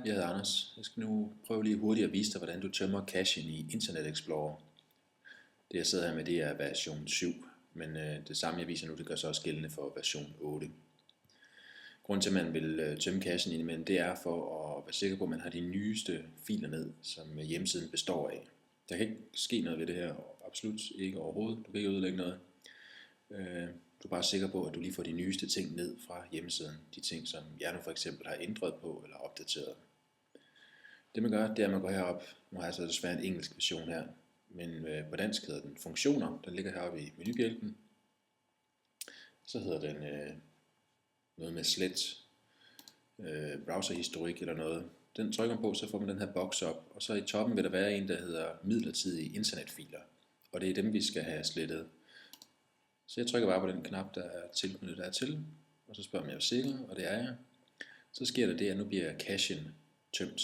jeg hedder Anders. Jeg skal nu prøve lige hurtigt at vise dig, hvordan du tømmer cachen i Internet Explorer. Det jeg sidder her med, det er version 7, men det samme jeg viser nu, det gør så også gældende for version 8. Grunden til, at man vil tømme cachen indimellem, det er for at være sikker på, at man har de nyeste filer ned, som hjemmesiden består af. Der kan ikke ske noget ved det her, absolut ikke overhovedet. Du kan ikke ødelægge noget. Du er bare sikker på, at du lige får de nyeste ting ned fra hjemmesiden. De ting, som jeg nu for eksempel har ændret på eller opdateret. Det man gør, det er, at man går herop. Nu har jeg så desværre en engelsk version her, men på dansk hedder den funktioner. Den ligger heroppe i menubjælken. Så hedder den noget med slet browserhistorik eller noget. Den trykker man på, så får man den her boks op, og så i toppen vil der være en, der hedder midlertidige internetfiler. Og det er dem, vi skal have slettet. Så jeg trykker bare på den knap, der er tilknyttet dertil, og så spørger man, om jeg er sikker, og det er jeg. Så sker der det, at nu bliver cachen tømt.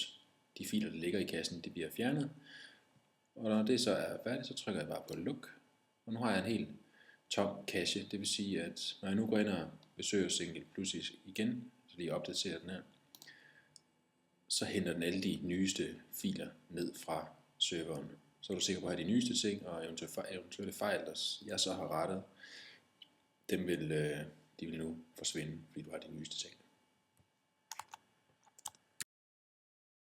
De filer, der ligger i cachen, de bliver fjernet. Og når det så er færdigt, så trykker jeg bare på luk. Og nu har jeg en helt tom cache. Det vil sige, at når jeg nu går ind og besøger Single Plus igen, så lige opdaterer den her, så henter den alle de nyeste filer ned fra serveren. Så er du sikker på at have de nyeste ting, og eventuelle fejl, der jeg så har rettet, de vil nu forsvinde, fordi du har de nyeste ting.